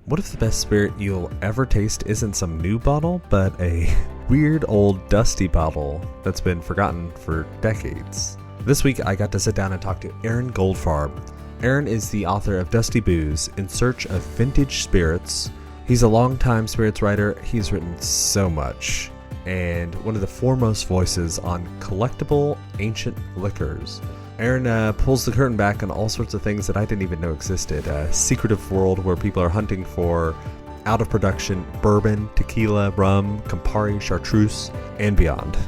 What if the best spirit you'll ever taste isn't some new bottle, but a weird old dusty bottle that's been forgotten for decades? This week I got to sit down and talk to Aaron Goldfarb. Aaron is the author of Dusty Booze, In Search of Vintage Spirits. He's a longtime spirits writer. He's written so much, and one of the foremost voices on collectible ancient liquors. Aaron pulls the curtain back on all sorts of things that I didn't even know existed. A secretive world where people are hunting for out-of-production bourbon, tequila, rum, Campari, chartreuse, and beyond.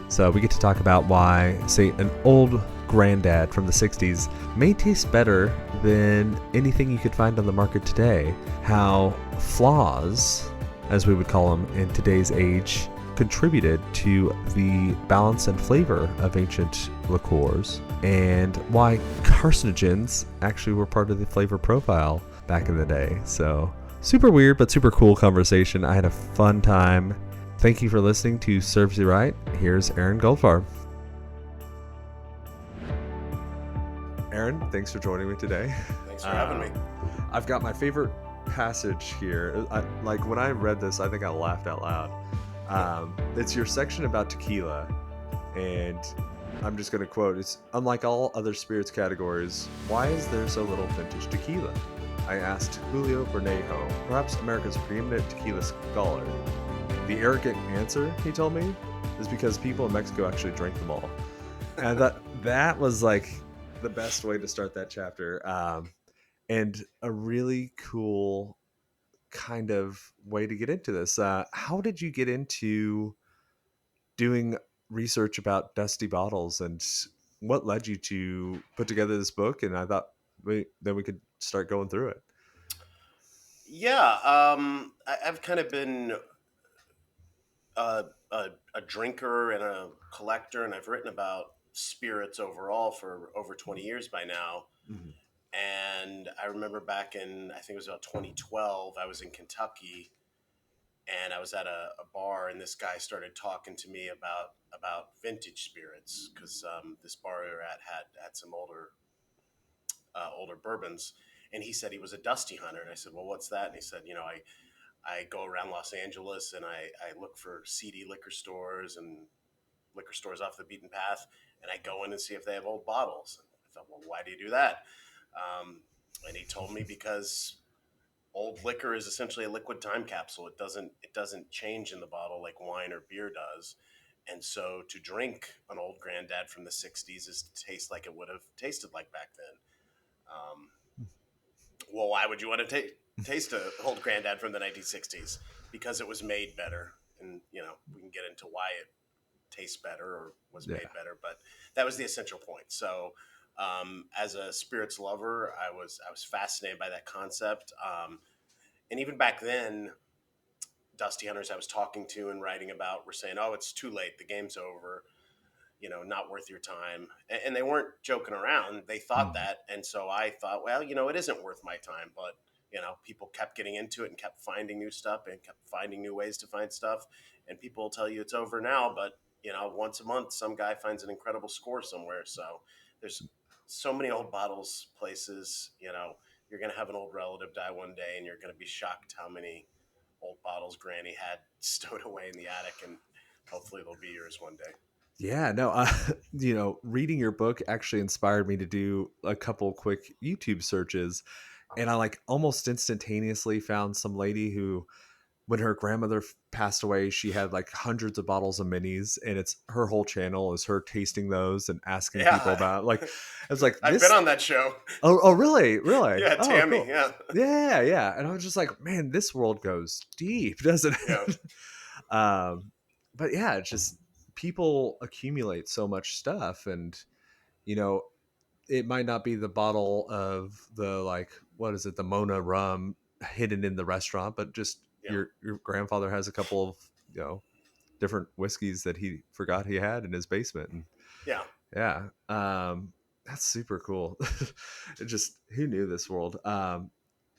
So we get to talk about why, say, an old granddad from the 60s may taste better than anything you could find on the market today. How flaws, as we would call them in today's age, contributed to the balance and flavor of ancient liqueurs, and why carcinogens actually were part of the flavor profile back in the day. So super weird but super cool conversation. I had a fun time. Thank you for listening to Serves You Right. Here's Aaron Goldfarb. Aaron, thanks for joining me today. Thanks for having me. I've got my favorite passage here. Like when I read this, I think I laughed out loud. It's your section about tequila, and I'm just going to quote, it's, "Unlike all other spirits categories, why is there so little vintage tequila? I asked Julio Bernejo, perhaps America's preeminent tequila scholar. The arrogant answer," he told me, "is because people in Mexico actually drink them all." And that was like the best way to start that chapter, and a really cool kind of way to get into this. How did you get into doing research about dusty bottles, and what led you to put together this book? And I thought then we could start going through it. Yeah, I've kind of been a drinker and a collector, and I've written about spirits overall for over 20 years by now. Mm-hmm. And I remember back in, I think it was about 2012, I was in Kentucky, and I was at a bar, and this guy started talking to me about vintage spirits, because this bar we were at had some older bourbons, and he said he was a dusty hunter, and I said, "Well, what's that?" And he said, I go around Los Angeles and I look for seedy liquor stores and liquor stores off the beaten path, and I go in and see if they have old bottles." And I thought, "Well, why do you do that?" And he told me because old liquor is essentially a liquid time capsule. It doesn't change in the bottle like wine or beer does. And so to drink an old granddad from the 60s is to taste like it would have tasted like back then. Well, why would you want to taste an old granddad from the 1960s? Because it was made better. And, we can get into why it tastes better or was made better, but that was the essential point. So as a spirits lover, I was fascinated by that concept. And even back then, dusty hunters I was talking to and writing about were saying, "Oh, it's too late. The game's over. Not worth your time." And they weren't joking around. They thought that. And so I thought, well, it isn't worth my time. But, people kept getting into it and kept finding new stuff and kept finding new ways to find stuff. And people will tell you it's over now, but, once a month, some guy finds an incredible score somewhere. So there's so many old bottles places. You're going to have an old relative die one day, and you're going to be shocked how many old bottles Granny had stowed away in the attic. And hopefully they'll be yours one day. Yeah, no, reading your book actually inspired me to do a couple quick YouTube searches, and I almost instantaneously found some lady who, when her grandmother passed away, she had hundreds of bottles of minis, and it's her whole channel is her tasting those and asking people about it. It's like, I've been on that show. Oh, really? Yeah, Tammy. Cool. Yeah. Yeah. And I was just like, man, this world goes deep, doesn't it? Yeah. But yeah, it's just people accumulate so much stuff, and it might not be the bottle of the what is it, the Mona rum hidden in the restaurant, but just your grandfather has a couple of different whiskeys that he forgot he had in his basement. And that's super cool. It just, who knew this world?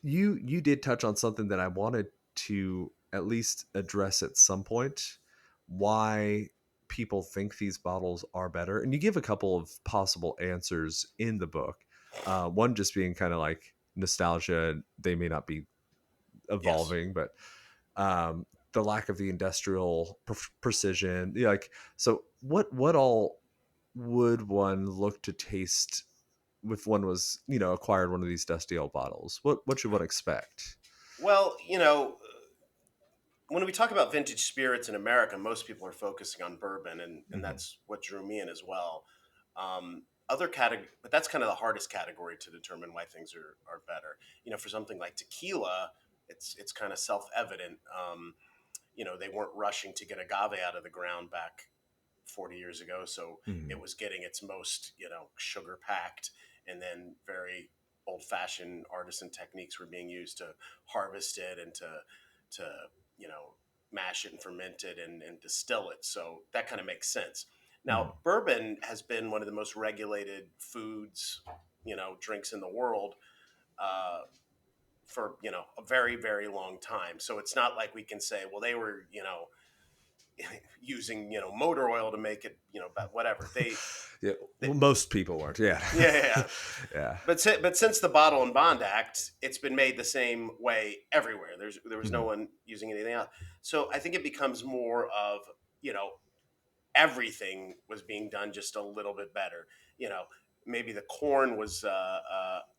You did touch on something that I wanted to at least address at some point, why people think these bottles are better, and you give a couple of possible answers in the book. One just being kind of like nostalgia. They may not be Yes. evolving, but the lack of the industrial precision. Yeah, like, so what all would one look to taste if one was, acquired one of these dusty old bottles? What should one expect? Well, when we talk about vintage spirits in America, most people are focusing on bourbon, and Hmm. that's what drew me in as well. Other category, but that's kind of the hardest category to determine why things are better. For something like tequila, it's kind of self evident. They weren't rushing to get agave out of the ground back 40 years ago, so Hmm. it was getting its most sugar packed, and then very old fashioned artisan techniques were being used to harvest it and to you know mash it and ferment it and distill it. So that kind of makes sense. Now, Hmm. bourbon has been one of the most regulated foods, drinks in the world, uh, for a very, very long time. So it's not like we can say, well, they were using motor oil to make it, but whatever Yeah, they well, most people weren't. Yeah. yeah, yeah, yeah. Yeah. But since the Bottle and Bond Act, it's been made the same way everywhere. There was no Hmm. one using anything else. So I think it becomes more of you know everything was being done just a little bit better. You know, maybe the corn was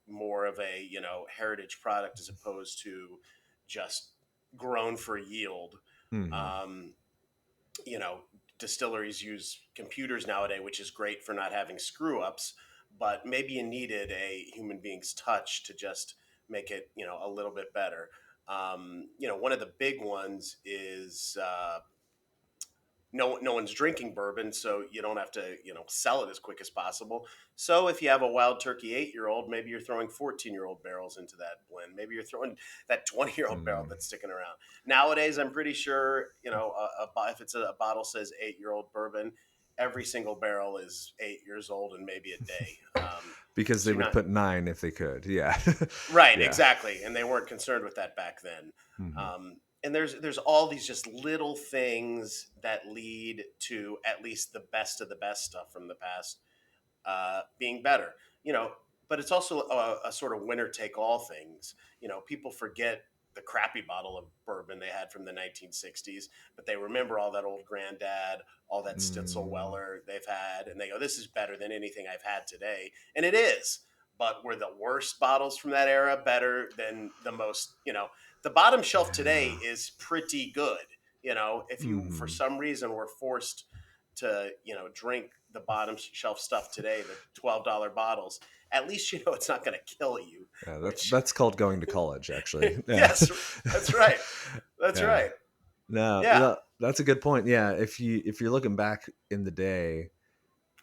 more of a heritage product as opposed to just grown for yield. Hmm. Um, you know, Distilleries use computers nowadays, which is great for not having screw ups, but maybe you needed a human being's touch to just make it, a little bit better. One of the big ones is no one's drinking bourbon, so you don't have to sell it as quick as possible. So if you have a wild turkey 8-year-old, maybe you're throwing 14-year-old barrels into that blend. Maybe you're throwing that 20-year-old barrel Hmm. that's sticking around. Nowadays, I'm pretty sure if it's a bottle says 8-year-old bourbon, every single barrel is 8 years old and maybe a day. Because So they you're would not put 9 if they could. Yeah. right, Yeah. exactly, and they weren't concerned with that back then. Hmm. And there's all these just little things that lead to at least the best of the best stuff from the past being better. You know, but it's also a sort of winner take all things. People forget the crappy bottle of bourbon they had from the 1960s, but they remember all that old granddad, all that Stitzel Mm. Weller they've had, and they go, "This is better than anything I've had today," and it is. But were the worst bottles from that era better than the most? The bottom shelf today Yeah. is pretty good. If you for Hmm. some reason were forced to drink the bottom shelf stuff today, the $12 bottles, at least it's not going to kill you. Yeah, that's Which that's called going to college, actually. Yeah. yes, that's right, that's Yeah. right. No, Yeah, that's a good point. Yeah, if you're looking back in the day,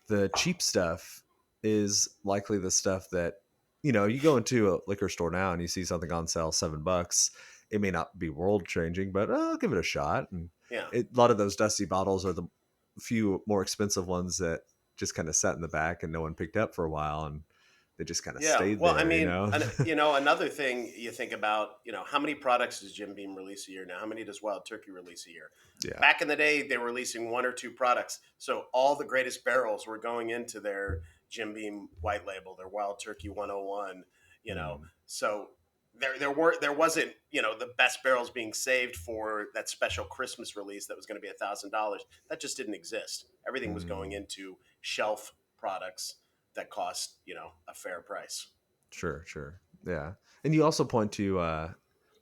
the cheap stuff is likely the stuff that, you go into a liquor store now and you see something on sale $7. It may not be world changing, but I'll give it a shot. And yeah. a lot of those dusty bottles are the few more expensive ones that just kind of sat in the back and no one picked up for a while, and they just kind of Yeah, stayed well, I there. mean, another thing you think about, how many products does Jim Beam release a year now? How many does Wild Turkey release a year? Yeah. Back in the day, they were releasing one or two products, so all the greatest barrels were going into their Jim Beam white label, their Wild Turkey 101. Mm. So there wasn't the best barrels being saved for that special Christmas release that was going to be $1,000. That just didn't exist. Everything was going Mm. into shelf products that cost a fair price. Sure, sure. Yeah. And you also point to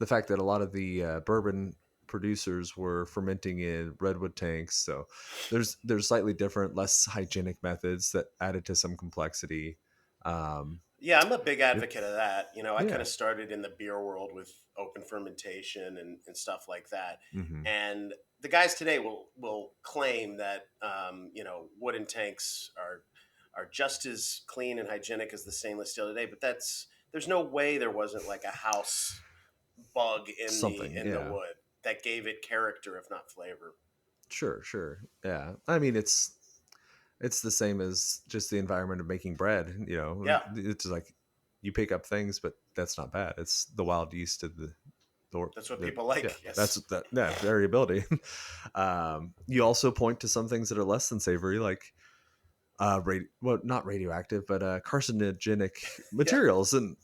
the fact that a lot of the bourbon producers were fermenting in redwood tanks. So there's slightly different, less hygienic methods that added to some complexity. Um, Yeah, I'm a big yeah. advocate of that. I kind Yeah. of started in the beer world with open fermentation and stuff like that. Hmm. And the guys today will claim that wooden tanks are just as clean and hygienic as the stainless steel today, but there's no way there wasn't like a house bug in the Something. in the Yeah. wood that gave it character, if not flavor. Sure, sure. Yeah. I mean, it's the same as just the environment of making bread. Yeah, It's like you pick up things, but that's not bad. It's the wild yeast of that's what the people yeah, like. that's Yes. that yeah, variability. You also point to some things that are less than savory, like well, not radioactive, but carcinogenic Yeah. materials, and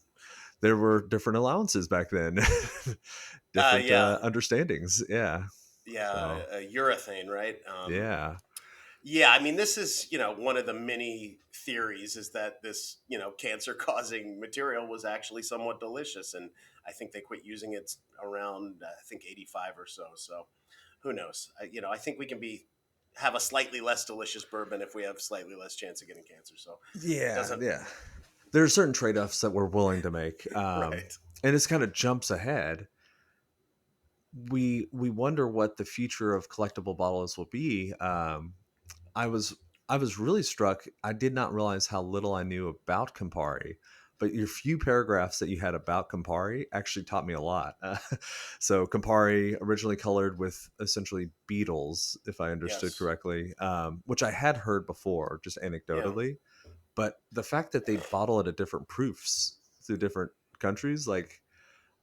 there were different allowances back then. different Yeah, understandings. Yeah. yeah, So urethane, right? yeah. Yeah, I mean, this is, one of the many theories is that this, cancer causing material was actually somewhat delicious. And I think they quit using it around, I think, 85 or so. So who knows? I think we can have a slightly less delicious bourbon if we have slightly less chance of getting cancer. So it Yeah, doesn't, yeah. There are certain trade-offs that we're willing to make, right. and this kind of jumps ahead. We wonder what the future of collectible bottles will be. I was I was really struck. I did not realize how little I knew about Campari, but your few paragraphs that you had about Campari actually taught me a lot. So Campari originally colored with essentially beetles, if I understood Yes. correctly, which I had heard before, just Yeah. anecdotally. But the fact that they bottle it at different proofs through different countries, like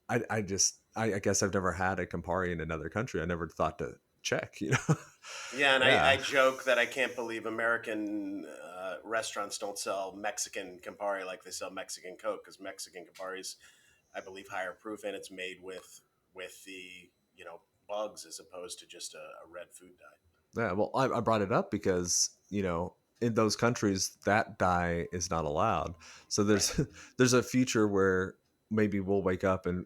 I guess I've never had a Campari in another country. I never thought to check, Yeah, and I Yeah. joke that I can't believe American restaurants don't sell Mexican Campari like they sell Mexican Coke, because Mexican Campari is, I believe, higher proof, and it's made with the bugs as opposed to just a red food dye. Yeah, well, I brought it up because in those countries that dye is not allowed. So Right. there's a future where maybe we'll wake up and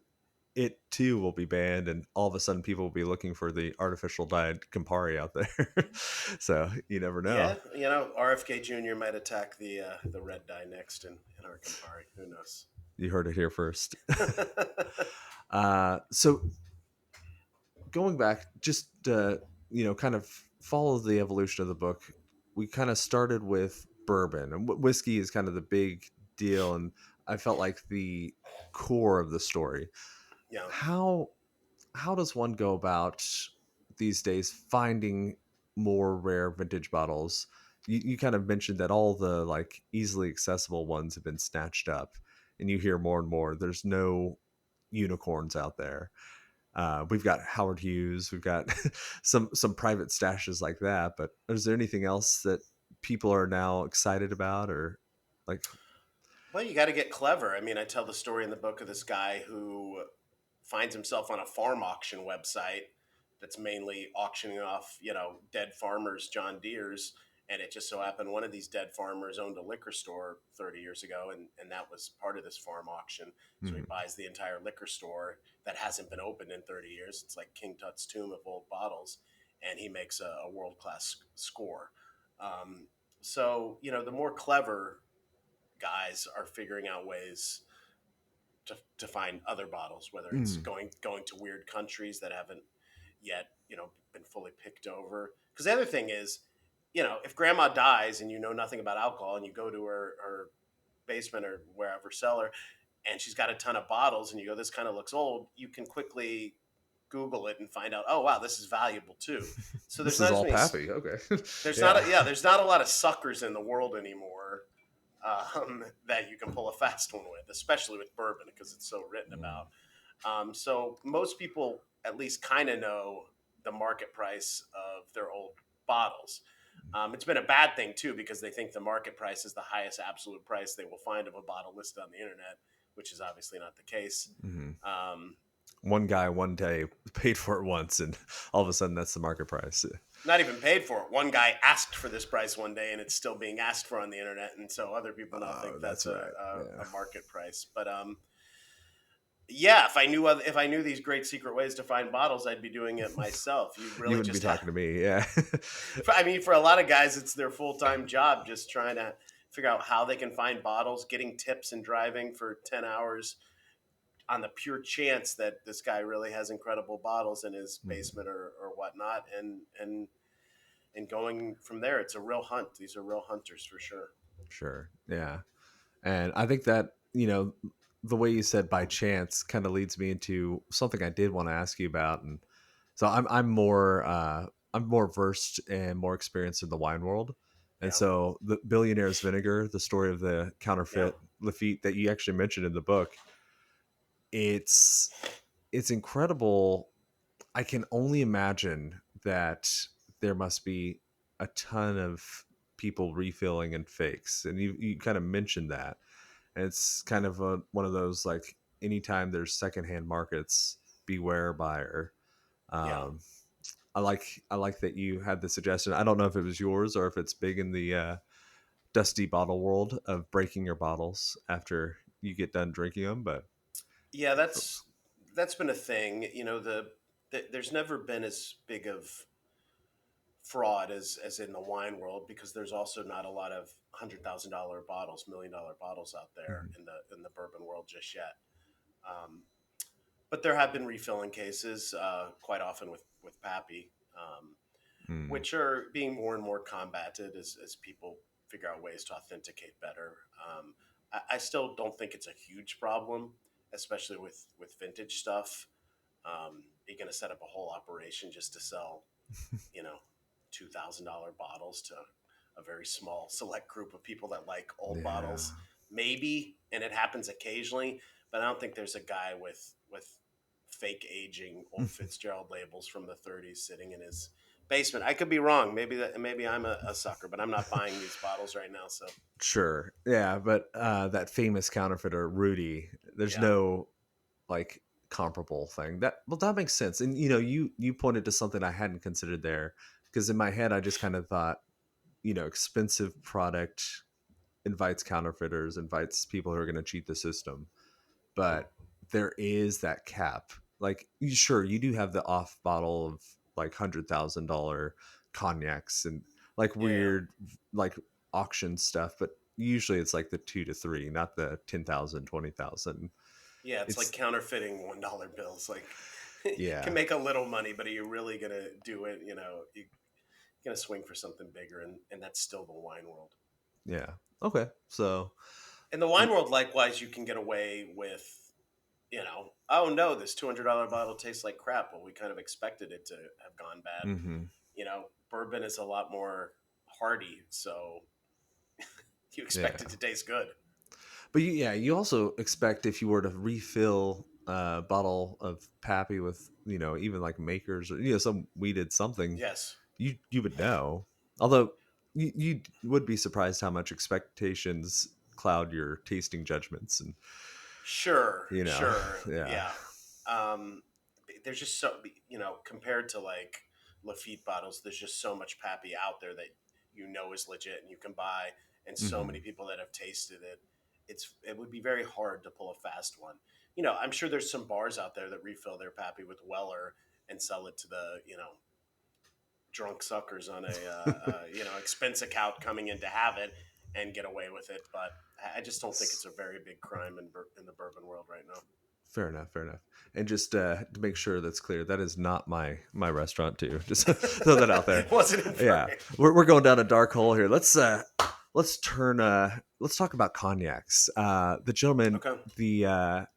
it too will be banned, and all of a sudden people will be looking for the artificial dyed Campari out there. So you never know. Yeah, RFK Jr. might attack the red dye next in our Campari. Who knows? You heard it here first. So going back, just kind of follow the evolution of the book. We kind of started with bourbon, and whiskey is kind of the big deal, and I felt like the core of the story. Yeah. How how does one go about these days finding more rare vintage bottles? You kind of mentioned that all the like easily accessible ones have been snatched up, and you hear more and more. There's no unicorns out there. We've got Howard Hughes. We've got some private stashes like that. But is there anything else that people are now excited about, or like? Well, you got to get clever. I mean, I tell the story in the book of this guy who finds himself on a farm auction website that's mainly auctioning off, dead farmers, John Deere's. And it just so happened one of these dead farmers owned a liquor store 30 years ago, and that was part of this farm auction. So he Mhm. buys the entire liquor store that hasn't been opened in 30 years. It's like King Tut's tomb of old bottles, and he makes a world class score. Um, so, the more clever guys are figuring out ways to find other bottles, whether it's Mm. going to weird countries that haven't yet been fully picked over. Because the other thing is, if grandma dies and you know nothing about alcohol and you go to her basement or wherever cellar and she's got a ton of bottles and you go, this kind of looks old, you can quickly Google it and find out, oh wow, this is valuable too. So This there's is not as all many Pappy. Okay. there's not Yeah. a, yeah there's not a lot of suckers in the world anymore, that you can pull a fast one with, especially with bourbon because it's so written Mm. about. So most people at least kind of know the market price of their old bottles. It's been a bad thing too because they think the market price is the highest absolute price they will find of a bottle listed on the internet, which is obviously not the case. Mhm. Um, One guy one day paid for it once, and all of a sudden that's the market price. Not even paid for it. One guy asked for this price one day, and it's still being asked for on the internet, and so other people now Oh, think that's that's right. Yeah. a market price. But yeah, if I knew these great secret ways to find bottles, I'd be doing it myself. You You really wouldn't be just have. talking to me. Yeah. I mean, for a lot of guys, it's their full time job, just trying to figure out how they can find bottles, getting tips, and driving for 10 hours on the pure chance that this guy really has incredible bottles in his Mhm. basement or whatnot, and going from there. It's a real hunt. These are real hunters for sure. Sure. Yeah. And I think that, the way you said by chance kind of leads me into something I did want to ask you about. And so I'm more versed and more experienced in the wine world. And Yeah, so the Billionaire's Vinegar, the story of the yeah, counterfeit Lafitte that you actually mentioned in the book, it's it's incredible. I can only imagine that there must be a ton of people refilling and fakes. And you kind of mentioned that. And it's kind of one of those like anytime there's secondhand markets, beware buyer. Yeah. Um, I like that you had the suggestion. I don't know if it was yours or if it's big in the dusty bottle world of breaking your bottles after you get done drinking them. But Yeah, that's been a thing. There's never been as big of fraud as in the wine world because there's also not a lot of $100,000 bottles, $1 million bottles out there Mhm. in the bourbon world just yet. Um, but there have been refilling cases quite often with Pappy, Mm. which are being more and more combated as people figure out ways to authenticate better. I still don't think it's a huge problem, especially with vintage stuff. You're going to set up a whole operation just to sell, you know, $2,000 bottles to a very small select group of people that like old Yeah. bottles, maybe, and it happens occasionally. But I don't think there's a guy with fake aging old Fitzgerald labels from the 30s sitting in his basement. I could be wrong. Maybe I'm a sucker, but I'm not buying these bottles right now. So Sure. Yeah, but that famous counterfeiter Rudy, there's yeah, no like comparable thing. That makes sense. And you pointed to something I hadn't considered there because in my head I just kind of thought, expensive product invites counterfeiters, invites people who are going to cheat the system. But there is that cap. Like, sure, you do have the off bottle of like $100,000 cognacs and like yeah. weird like auction stuff, but usually it's like the 2 to 3, not the 10,000, 20,000. Yeah, it's like It's counterfeiting $1 bills. Like, you can yeah, make a little money, but are you really gonna do it? You're gonna swing for something bigger, and that's still the wine world. yeah. Okay, so In the wine world, likewise, you can get away with, oh no, this $200 bottle tastes like crap. Well, we kind of expected it to have gone bad. mhm, Bourbon is a lot more hearty, so you expect yeah. it to taste good. But yeah, you also expect if you were to refill a bottle of Pappy with, even like makers or some weeded something, Yes. you would know. Although you would be surprised how much expectations cloud your tasting judgments, and Sure, sure, yeah. yeah. Um, there's just compared to like Lafitte bottles, there's just so much Pappy out there that is legit and you can buy, and so many Hmm. people that have tasted it. It would be very hard to pull a fast one. I'm sure there's some bars out there that refill their Pappy with Weller and sell it to the drunk suckers on a expense account coming in to have it and get away with it. But I just don't think it's a very big crime in the bourbon world right now. Fair enough, fair enough. And just to make sure that's clear, that is not my restaurant too. Just throw that out there. Wasn't Yeah, inferring. we're going down a dark hole here. Let's talk about cognacs. The gentleman, Okay. the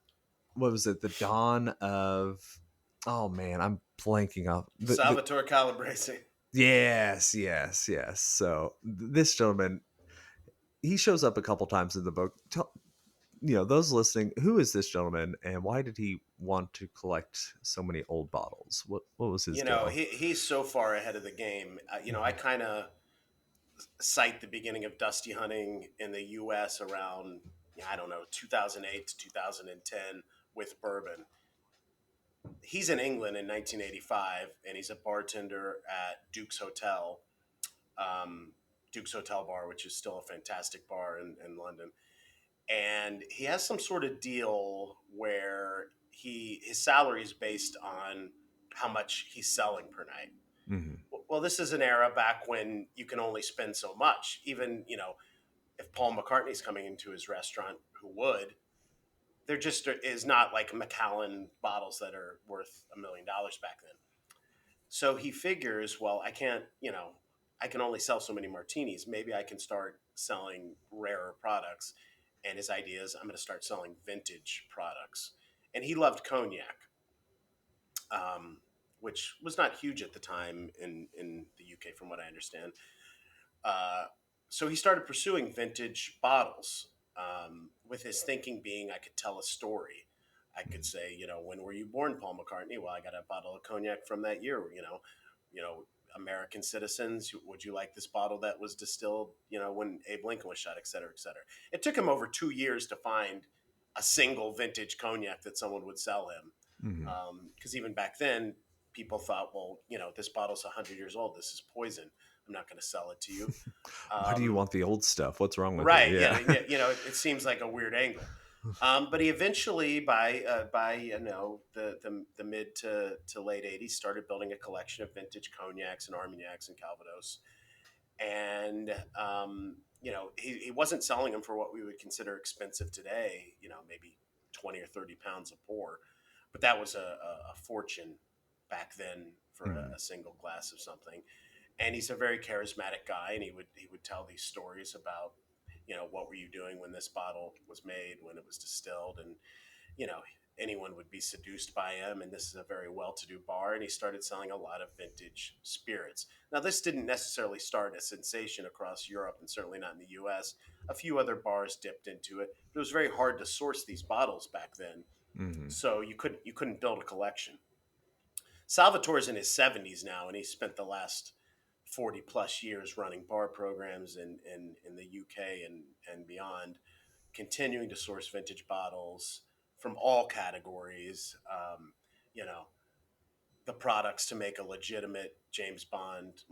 what was it? The dawn of, oh man, I'm blanking off the Salvatore Calabrese. yes. So this gentleman, he shows up a couple times in the book. Tell, those listening, who is this gentleman and why did he want to collect so many old bottles? What was his deal? He's so far ahead of the game. I kind of cite the beginning of dusty hunting in the U.S. around, I don't know, 2008 to 2010 with bourbon. He's in England in 1985, and he's a bartender at um, Duke's Hotel Bar, which is still a fantastic bar in London. And he has some sort of deal where his salary is based on how much he's selling per night. Hmm. Well, this is an era back when you can only spend so much. Even if Paul McCartney's coming into his restaurant, who would, there just is not like Macallan bottles that are worth $1 million back then. So he figures, well, I can only sell so many martinis. Maybe I can start selling rarer products. And his idea is I'm going to start selling vintage products. And he loved cognac, um, which was not huge at the time in the UK, from what I understand. Uh, so he started pursuing vintage bottles, with his thinking being I could tell a story. I could say, when were you born, Paul McCartney? Well, I got a bottle of cognac from that year. You know, American citizens, would you like this bottle that was distilled, when Abe Lincoln was shot, et cetera, et cetera. It took him over 2 years to find a single vintage cognac that someone would sell him. Hmm. Because even back then, people thought, well, this bottle's 100 years old. This is poison. I'm not going to sell it to you. Why do you Um, want the old stuff? What's wrong with it? right? Yeah. It seems like a weird angle. But he eventually, by the mid to late '80s, started building a collection of vintage cognacs and armagnacs and Calvados, and he wasn't selling them for what we would consider expensive today. Maybe 20 or 30 pounds a pour, but that was a fortune back then for Mhm. a single glass of something. And he's a very charismatic guy, and he would tell these stories about what were you doing when this bottle was made, when it was distilled, and you know anyone would be seduced by him. And this is a very well-to-do bar, and he started selling a lot of vintage spirits. Now, this didn't necessarily start a sensation across Europe, and certainly not in the US. A few other bars dipped into it, but it was very hard to source these bottles back then, Mhm. so you couldn't build a collection. Salvatore's in his 70s now, and he spent the last 40 plus years running bar programs in the UK and beyond, continuing to source vintage bottles from all categories. You know, the products to make a legitimate James Bond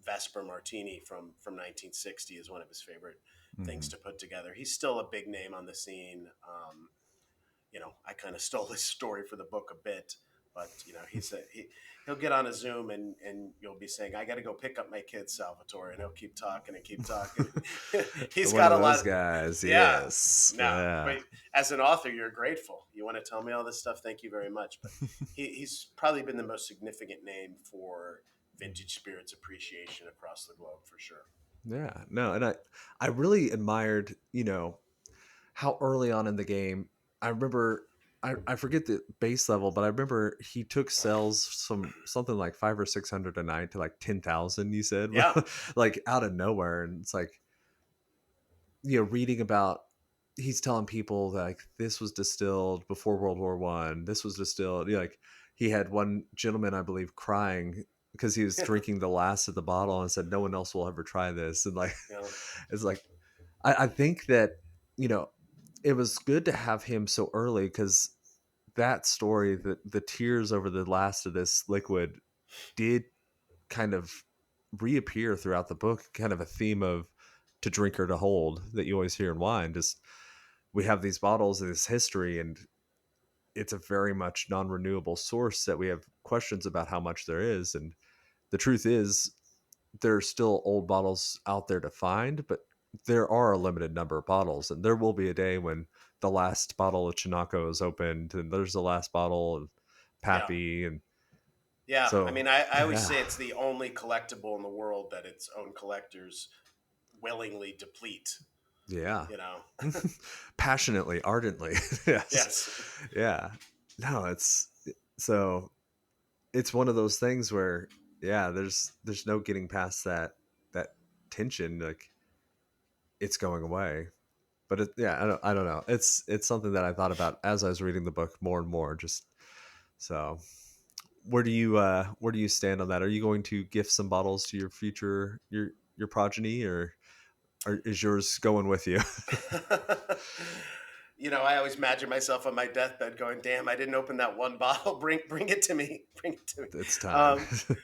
Vesper Martini from 1960 is one of his favorite things Mhm. to put together. He's still a big name on the scene. I kind of stole his story for the book a bit, but he'll get on a Zoom and you'll be saying, "I got to go pick up my kid, Salvatore," and he'll keep talking and keep talking. He's One got of a lot. those guys. Yeah, Yes. no, but Yeah. as an author, you're grateful. You want to tell me all this stuff. Thank you very much. But he's probably been the most significant name for vintage spirits appreciation across the globe for sure. Yeah. No, and I really admired, how early on in the game, I remember I forget the base level, but I remember he took sales from something like 500 or 600 a night to like 10,000, you said, Yeah, like out of nowhere. And it's like, reading about, he's telling people that, like, this was distilled before World War I. This was distilled. Like, he had one gentleman, I believe, crying because he was drinking the last of the bottle and said, "No one else will ever try this." And like, you know, it's like, I think that, you know, it was good to have him so early because that story, the tears over the last of this liquid, did kind of reappear throughout the book, kind of a theme of to drink or to hold that you always hear in wine. Just, we have these bottles of this history, and it's a very much non-renewable source that we have questions about how much there is. And the truth is, there are still old bottles out there to find, but there are a limited number of bottles, and there will be a day when the last bottle of Chinaco is opened, and there's the last bottle of yeah. Pappy, and Yeah, I so mean, I always yeah, say it's the only collectible in the world that its own collectors willingly deplete. yeah, You know, passionately, ardently, yes, yes, yeah, no, so it's one of those things where, yeah, there's no getting past that tension, like, it's going away. But yeah, I don't know. It's something that I thought about as I was reading the book more and more. Just so, where do you stand on that? Are you going to gift some bottles to your future your progeny, or is yours going with you? I always imagine myself on my deathbed going, "Damn, I didn't open that one bottle. Bring it to me. Bring it to me." It's time. Um,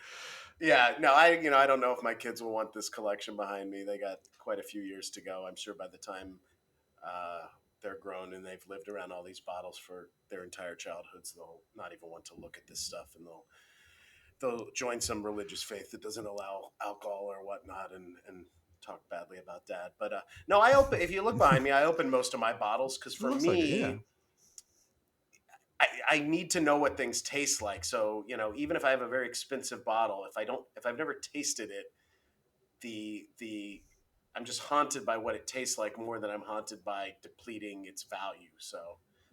yeah, no, I don't know if my kids will want this collection behind me. They got quite a few years to go. I'm sure by the time uh, they're grown and they've lived around all these bottles for their entire childhoods, they'll not even want to look at this stuff, and they'll join some religious faith that doesn't allow alcohol or whatnot, and talk badly about that. But no, I open. If you look behind me, I open most of my bottles because It for looks like it. Yeah. me, I need to know what things taste like. So even if I have a very expensive bottle, if I've never tasted it, the I'm just haunted by what it tastes like more than I'm haunted by depleting its value. So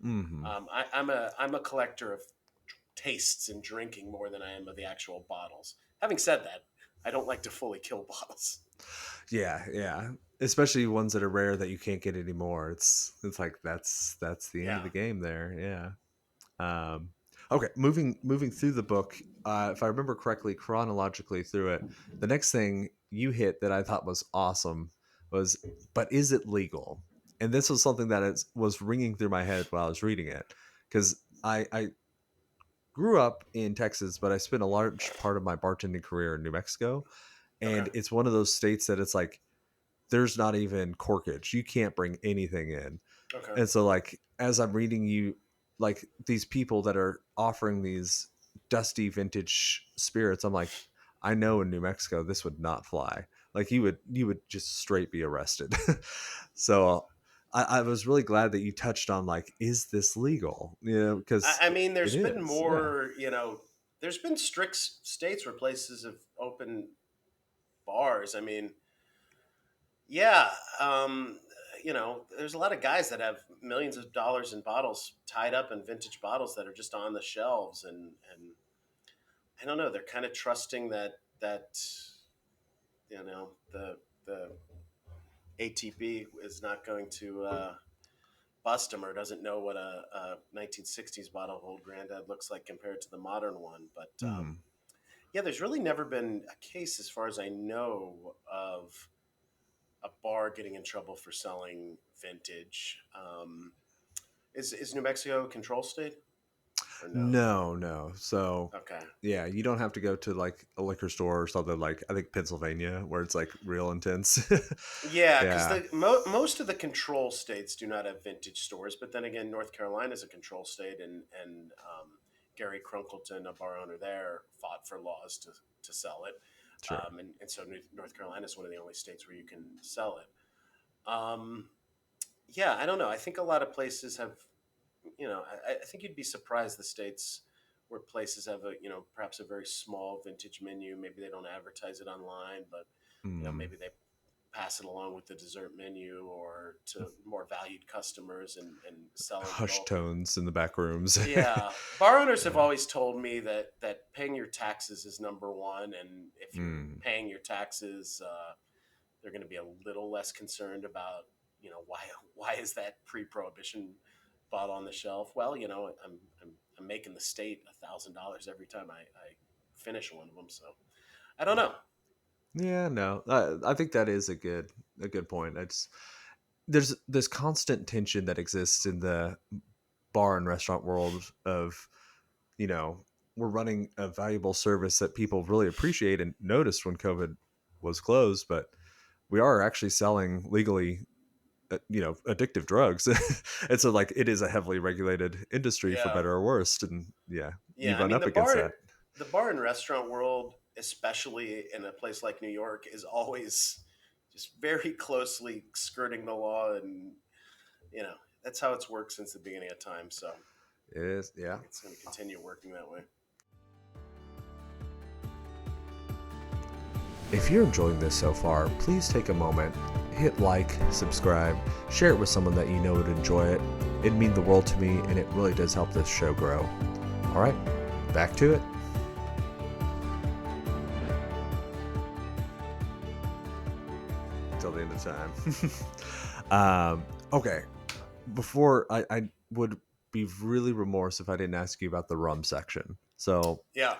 Hmm. I'm a collector of tastes and drinking more than I am of the actual bottles. Having said that, I don't like to fully kill bottles. Yeah, yeah. Especially ones that are rare that you can't get anymore. It's like that's the end Yeah, of the game there. Yeah. Okay, moving through the book, if I remember correctly, chronologically through it, the next thing you hit that I thought was awesome was, but is it legal? And this was something that was ringing through my head while I was reading it, because I grew up in Texas, but I spent a large part of my bartending career in New Mexico, Okay. and it's one of those states that it's like there's not even corkage. You can't bring anything in. Okay. And so like as I'm reading you like these people that are offering these dusty vintage spirits, I'm like, I know in New Mexico this would not fly. Like you would just straight be arrested. So I was really glad that you touched on like, is this legal? You know, because I mean, it there's been is. Yeah. more, there's been strict states where places have opened bars. I mean, yeah, um, there's a lot of guys that have millions of dollars in bottles tied up in vintage bottles that are just on the shelves, and I don't know, they're kind of trusting that the ATP is not going to bust them or doesn't know what a 1960s bottle of Old Grandad looks like compared to the modern one. But Hmm. yeah, there's really never been a case, as far as I know, of a bar getting in trouble for selling vintage. Is New Mexico a control state or no? No, no. So Okay. yeah, you don't have to go to like a liquor store or something like I think Pennsylvania where it's like real intense. Yeah, because Yeah, most of the control states do not have vintage stores, but then again, North Carolina is a control state, and Gary Crunkleton, a bar owner there, fought for laws to sell it, sure. and so North Carolina is one of the only states where you can sell it. Um, yeah, I don't know. I think a lot of places have, I think you'd be surprised the states where places have perhaps a very small vintage menu. Maybe they don't advertise it online, but Mm. maybe they pass it along with the dessert menu or to more valued customers and sell in Hush bulk. tones in the back rooms. Yeah, bar owners have Yeah. always told me that paying your taxes is number one, and if you're Mm. paying your taxes, they're going to be a little less concerned about why is that pre-prohibition bottle on the shelf. Well, I'm making the state $1,000 every time I finish one of them, so I don't know. Yeah, no. I think that is a good point. It's there's this constant tension that exists in the bar and restaurant world of, you know, we're running a valuable service that people really appreciate and noticed when COVID was closed, but we are actually selling legally, addictive drugs. And so like it is a heavily regulated industry for Yeah. better or worse. And yeah, you Yeah, I run mean up against that. the bar and restaurant world, especially in a place like New York, is always just very closely skirting the law, and you know that's how it's worked since the beginning of time. So I It is, yeah. think it's going to continue working that way. If you're enjoying this so far, please take a moment, hit like, subscribe, share it with someone that you know would enjoy it. It'd mean the world to me, and it really does help this show grow. All right, back to it. Till the end of time. Okay, before I would be really remorse if I didn't ask you about the rum section. So Yeah,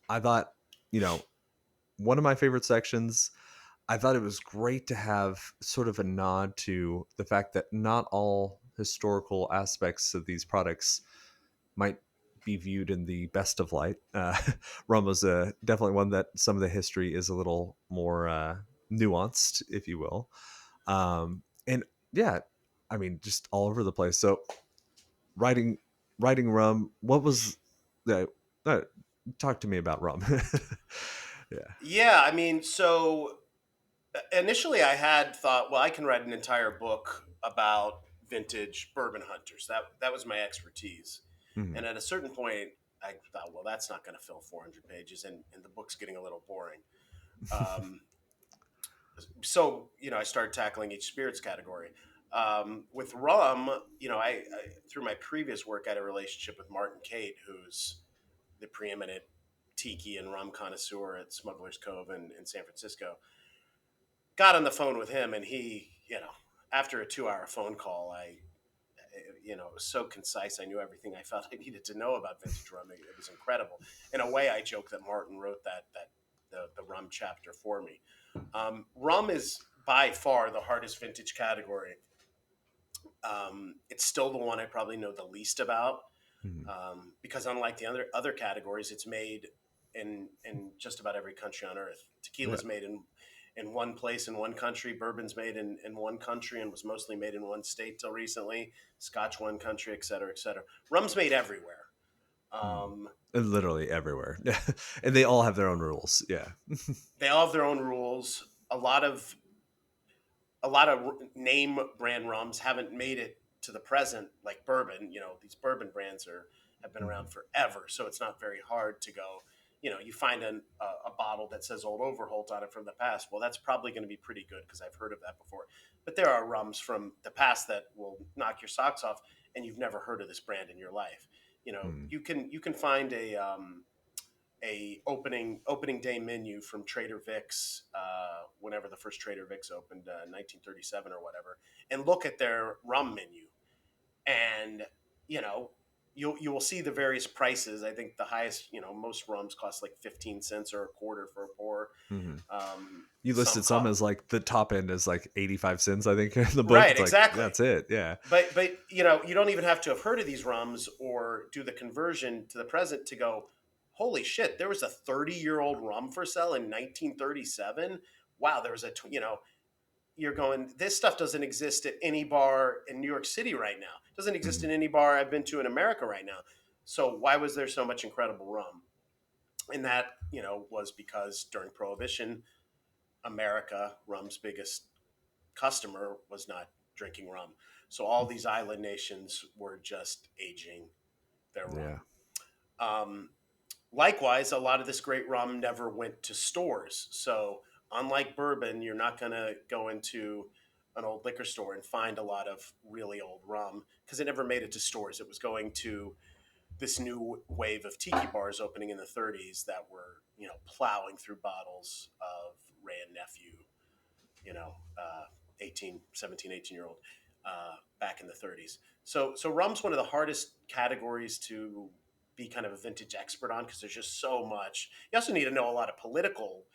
I thought, you know, one of my favorite sections. I thought it was great to have sort of a nod to the fact that not all historical aspects of these products might be viewed in the best of light. Rum was definitely one that some of the history is a little more nuanced, if you will. And yeah, I mean, just all over the place. So writing writing rum, what was the talk to me about rum? Yeah. yeah. I mean, so initially I had thought, well, I can write an entire book about vintage bourbon hunters. That was my expertise. Mhm. And at a certain point, I thought, well, that's not going to fill 400 pages, and the book's getting a little boring. Um, so I started tackling each spirits category. With rum, I through my previous work, I had a relationship with Martin Cate, who's the preeminent tiki and rum connoisseur at Smuggler's Cove in San Francisco. Got on the phone with him, and he, after a 2-hour phone call, it was so concise. I knew everything I felt I needed to know about vintage rum. It was incredible. In a way, I joke that Martin wrote the rum chapter for me. Rum is by far the hardest vintage category. It's still the one I probably know the least about. Mhm. Because unlike the other categories, it's made in just about every country on earth. Yeah. Tequila's made in one place in one country. Bourbon's made in one country and was mostly made in one state till recently. Scotch one country, et cetera, et cetera. Rum's made everywhere. Mm. Um, Literally everywhere. And they all have their own rules. Yeah. they all have their own rules. A lot of name brand rums haven't made it to the present, like bourbon. These bourbon brands have been around Mhm. forever, so it's not very hard to go. You find a bottle that says Old Overholt on it from the past. Well, that's probably going to be pretty good because I've heard of that before. But there are rums from the past that will knock your socks off, and you've never heard of this brand in your life. Mm. You can find a opening day menu from Trader Vic's, whenever the first Trader Vic's opened, 1937 or whatever, and look at their rum menu, and you know you will see the various prices. I think the highest, most rums cost like 15 cents or a quarter for a pour. Mhm. You Some listed some cost as like the top end is like 85 cents, I think, in the book. right, It's like, exactly. that's it. Yeah. But you don't even have to have heard of these rums or do the conversion to the present to go, holy shit, there was a 30-year-old rum for sale in 1937. Wow, there was you're going, this stuff doesn't exist at any bar in New York City right now. It doesn't exist Mhm. in any bar I've been to in America right now. So why was there so much incredible rum? And that, was because during Prohibition, America, rum's biggest customer, was not drinking rum. So all these island nations were just aging their Yeah. rum. Um, Likewise, a lot of this great rum never went to stores. So unlike bourbon, you're not going to go into an old liquor store and find a lot of really old rum because it never made it to stores. It was going to this new wave of tiki bars opening in the 30s that were, plowing through bottles of Ray and Nephew, 18, 17, 18-year-old, back in the 30s. So rum's one of the hardest categories to be kind of a vintage expert on because there's just so much. You also need to know a lot of political,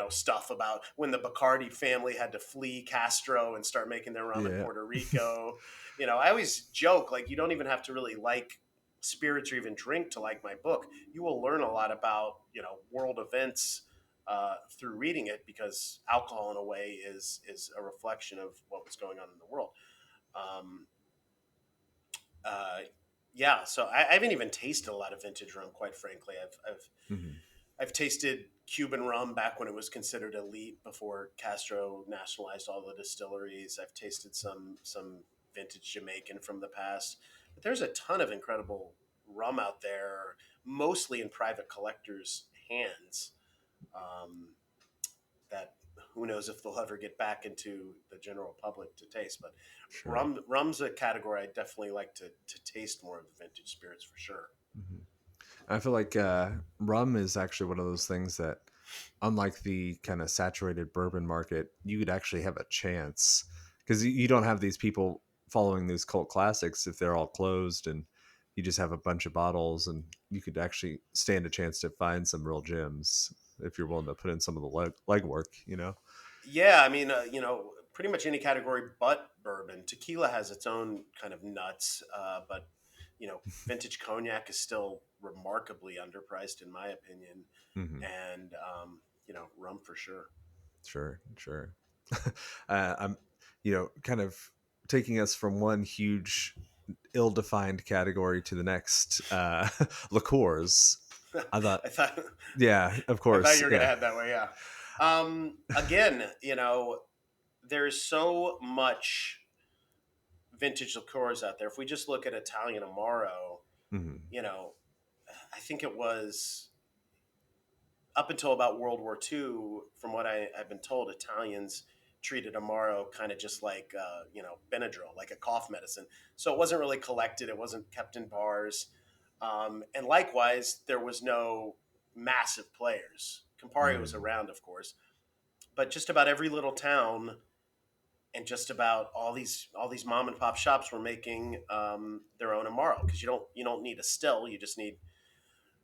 stuff about when the Bacardi family had to flee Castro and start making their rum in Yeah. Puerto Rico. I always joke, like, you don't even have to really like spirits or even drink to like my book. You will learn a lot about, world events, through reading it, because alcohol in a way is a reflection of what was going on in the world. Um, uh, yeah, so I haven't even tasted a lot of vintage rum, quite frankly. Mhm. I've tasted Cuban rum back when it was considered elite before Castro nationalized all the distilleries. I've tasted some vintage Jamaican from the past, but there's a ton of incredible rum out there, mostly in private collectors' hands. Um, that who knows if they'll ever get back into the general public to taste. But Sure. rum's a category I definitely like to taste more of the vintage spirits for sure. Mhm. I feel like rum is actually one of those things that, unlike the kind of saturated bourbon market, you could actually have a chance because you don't have these people following these cult classics if they're all closed and you just have a bunch of bottles, and you could actually stand a chance to find some real gems if you're willing to put in some of the legwork. Yeah, I mean, pretty much any category but bourbon. Tequila has its own kind of nuts, but vintage cognac is still remarkably underpriced in my opinion, Hmm. and rum for sure. Sure, sure. I'm, kind of taking us from one huge ill-defined category to the next. Liqueurs. I thought, I thought yeah, of I thought course, you were gonna yeah, head that way. Yeah. Again, there's so much vintage liqueurs out there. If we just look at Italian Amaro, hmm, you know, I think it was up until about World War II, from what I've been told, Italians treated Amaro kind of just like, Benadryl, like a cough medicine. So it wasn't really collected. It wasn't kept in bars. And likewise, there was no massive players. Campari was mm, around, of course, but just about every little town and just about all these mom and pop shops were making, their own Amaro, because you don't need a still. You just need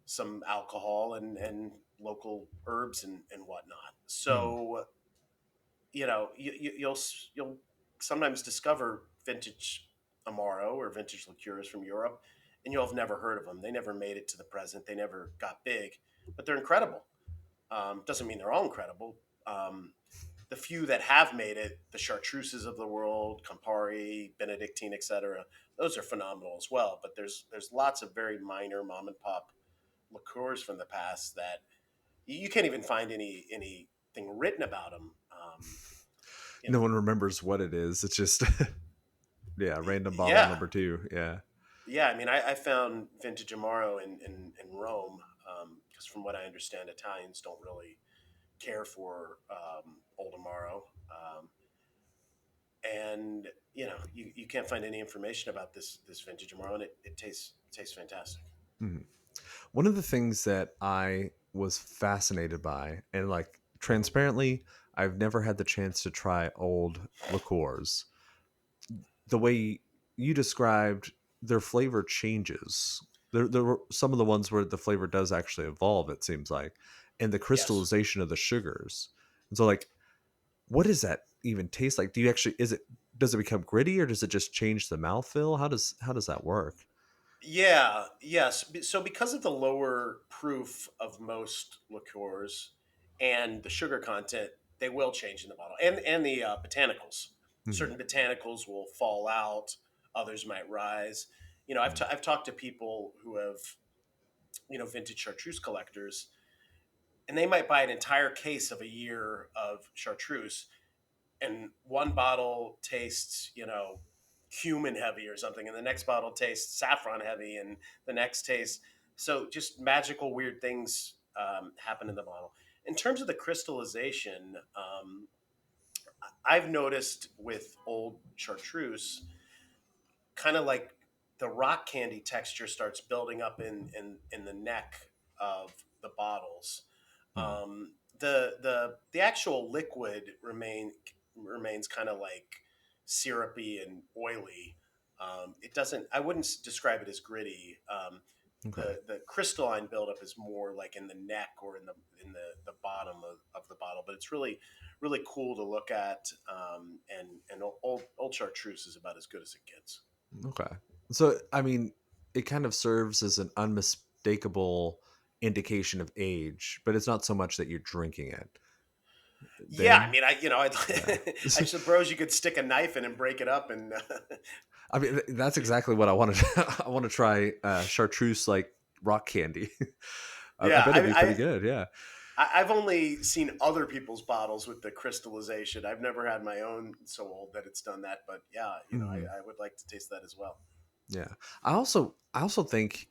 some alcohol and local herbs and whatnot. mm, So you'll sometimes discover vintage Amaro or vintage liqueurs from Europe and you'll have never heard of them. They never made it to the present. They never got big, but they're incredible. Doesn't mean they're all incredible. Um, the few that have made it, the chartreuses of the world, Campari, Benedictine, etc., those are phenomenal as well. But there's lots of very minor mom and pop liqueurs from the past that you can't even find anything written about them. You No know, one remembers what it is. It's just yeah, random bottle yeah, number two. Yeah. yeah. I mean, I found Vintage Amaro in Rome because, from what I understand, Italians don't really care for Old Amaro. And you can't find any information about this vintage Amaro, and it tastes fantastic. Mhm. One of the things that I was fascinated by, and like Mhm. transparently, I've never had the chance to try old liqueurs. The way you described, their flavor changes. There were some of the ones where the flavor does actually evolve, it seems like, and the Yes. crystallization of the sugars. And so, like, what does that even taste like? Do you actually, does it become gritty, or does it just change the mouthfeel? How does that work? Yeah. Yes. So because of the lower proof of most liqueurs and the sugar content, they will change in the bottle, and the botanicals. Mhm. Certain botanicals will fall out. Others might rise. I've talked to people who have vintage chartreuse collectors, and they might buy an entire case of a year of chartreuse, and one bottle tastes, cumin heavy or something, and the next bottle tastes saffron heavy, and the next tastes so just magical weird things happen in the bottle. In terms of the crystallization, I've noticed with old chartreuse, kind of like the rock candy texture starts building up in the neck of the bottles. Mhm. The actual liquid remains kind of like syrupy and oily. It doesn't. I wouldn't describe it as gritty. Okay. The crystalline buildup is more like in the neck or in the bottom of the bottle, but it's really cool to look at. And old chartreuse is about as good as it gets. Okay. So, I mean, it kind of serves as an unmistakable indication of age, but it's not so much that you're drinking it. Yeah, I Then, mean, yeah. I suppose you could stick a knife in and break it up, and I mean, that's exactly what I wanted. I want to try chartreuse like rock candy. I yeah, bet it'd be pretty good. Yeah. I've only seen other people's bottles with the crystallization. I've never had my own so old that it's done that, but yeah, Mhm. I would like to taste that as well. Yeah. I also think,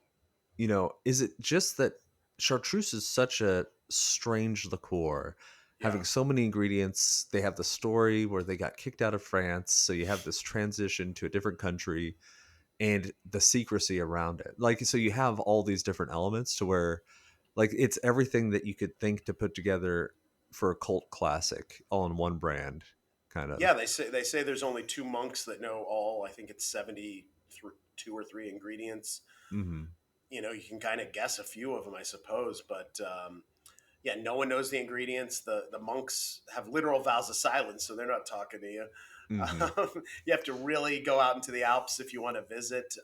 is it just that chartreuse is such a strange liqueur, Yeah, having so many ingredients? They have the story where they got kicked out of France, so you have this transition to a different country and the secrecy around it. Like, so you have all these different elements to where, like, it's everything that you could think to put together for a cult classic all in one brand, kind of. yeah. They say there's only two monks that know all. I think it's 72 or three ingredients. Hmm. You can kind of guess a few of them, I suppose, but yeah, no one knows the ingredients. The monks have literal vows of silence, so they're not talking to you. Hmm. You have to really go out into the Alps if you want to visit.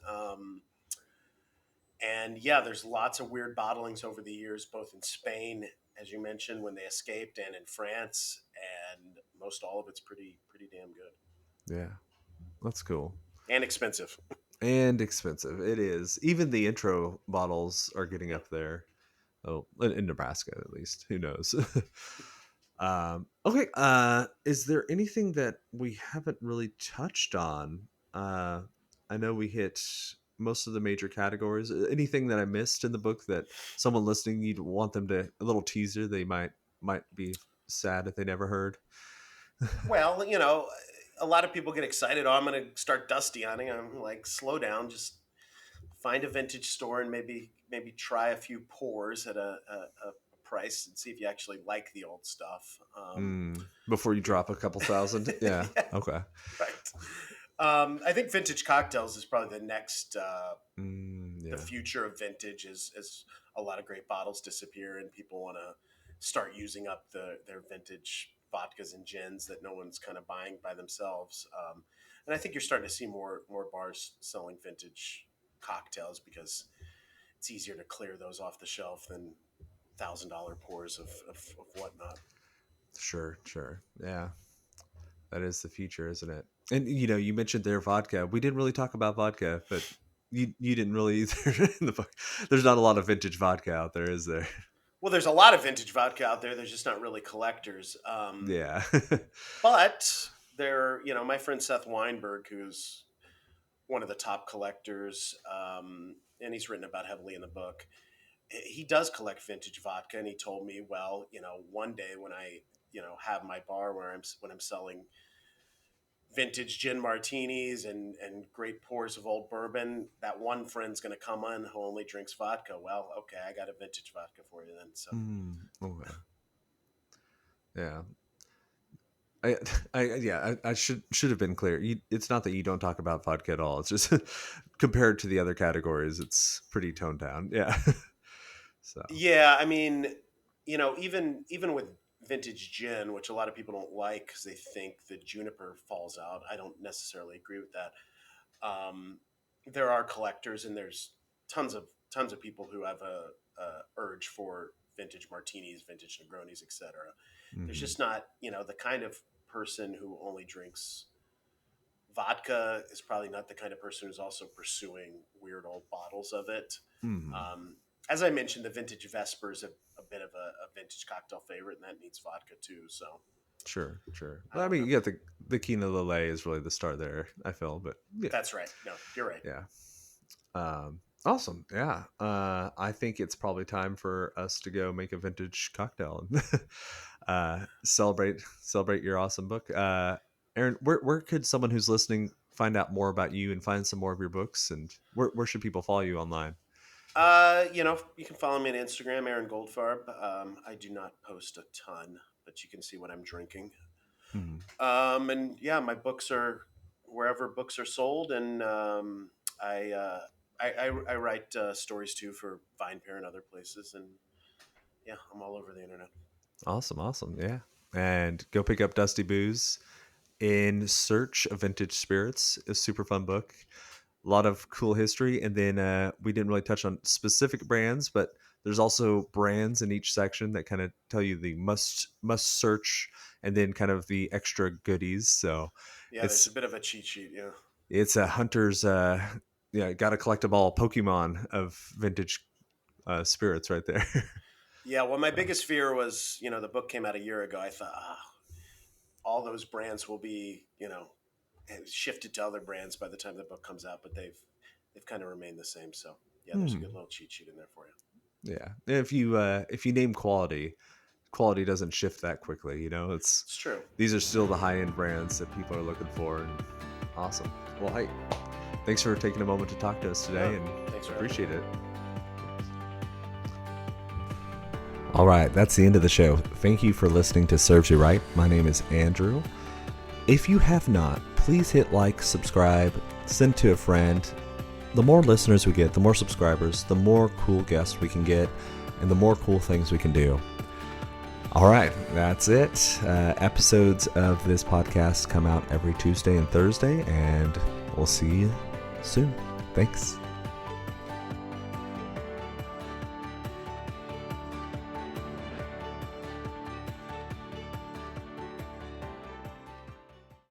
And yeah, there's lots of weird bottlings over the years, both in Spain, as you mentioned, when they escaped, and in France. And most all of it's pretty damn good Yeah, that's cool. and expensive. And expensive. It is. Even the intro bottles are getting Yeah. up there. Oh, in Nebraska at least. Who knows? Okay. Is there anything that we haven't really touched on? I know we hit most of the major categories. Anything that I missed in the book that someone listening, you'd want them to, a little teaser, they might be sad if they never heard. Well, a lot of people get excited. Oh, I'm going to start dusty on it. I'm like, slow down. Just find a vintage store and maybe try a few pours at a price and see if you actually like the old stuff. Before you You know, drop a couple thousand. Yeah. yeah, Okay. right. I think vintage cocktails is probably the next, the Yeah. future of vintage as a lot of great bottles disappear and people want to start using up their vintage vodkas and gins that no one's kind of buying by themselves. And I think you're starting to see more bars selling vintage cocktails because it's easier to clear those off the shelf than $1,000 pours of whatnot. Sure. Yeah, that is the future, isn't it? And you mentioned their vodka. We didn't really talk about vodka, but you didn't really either in the book. There's not a lot of vintage vodka out there, is there? Well, there's a lot of vintage vodka out there. There's just not really collectors. Yeah. But my friend Seth Weinberg, who's one of the top collectors, and he's written about heavily in the book. He does collect vintage vodka, and he told me, well, one day when I, have my bar where when I'm selling vintage gin martinis and great pours of old bourbon, that one friend's going to come on who only drinks vodka. Well, okay, I got a vintage vodka for you then. So, Okay. Yeah. I should have been clear. It's not that you don't talk about vodka at all. It's just compared to the other categories, it's pretty toned down. Yeah. So. Yeah, I mean, even with vintage gin, which a lot of people don't like because they think the juniper falls out. I don't necessarily agree with that. There are collectors, and there's tons of people who have a urge for vintage martinis, vintage Negronis, etc. Mm-hmm. There's just not, the kind of person who only drinks vodka is probably not the kind of person who's also pursuing weird old bottles of it. Mm-hmm. As I mentioned, the vintage Vesper is a bit of a vintage cocktail favorite, and that needs vodka too. So sure. Well, I mean, you got the Quina Lillet is really the star there, I feel, but yeah. That's right. No, you're right. Yeah. Awesome. Yeah. I think it's probably time for us to go make a vintage cocktail and celebrate your awesome book. Aaron, where could someone who's listening find out more about you and find some more of your books, and where should people follow you online? You can follow me on Instagram, Aaron Goldfarb. I do not post a ton, but you can see what I'm drinking. Mm-hmm. And yeah, my books are wherever books are sold, and I write stories too for VinePair and other places, and yeah, I'm all over the internet. Awesome. Yeah. And go pick up Dusty Booze in Search of Vintage Spirits. A super fun book. A lot of cool history. And then we didn't really touch on specific brands, but there's also brands in each section that kind of tell you the must search and then kind of the extra goodies. So yeah, it's a bit of a cheat sheet. Yeah. It's a hunter's, got to collect them all Pokemon of vintage spirits right there. Yeah, well, my biggest fear was, the book came out a year ago. I thought, all those brands will be, shifted to other brands by the time the book comes out, but they've kind of remained the same. So yeah, there's a good little cheat sheet in there for you. Yeah, if you name quality doesn't shift that quickly. It's true. These are still the high end brands that people are looking for. And awesome. Well, hey, thanks for taking a moment to talk to us today, and thanks for appreciate it. All right, that's the end of the show. Thank you for listening to Serves You Right. My name is Andrew. If you have not, please hit like, subscribe, send to a friend. The more listeners we get, the more subscribers, the more cool guests we can get, and the more cool things we can do. All right, that's it. Episodes of this podcast come out every Tuesday and Thursday, and we'll see you soon. Thanks.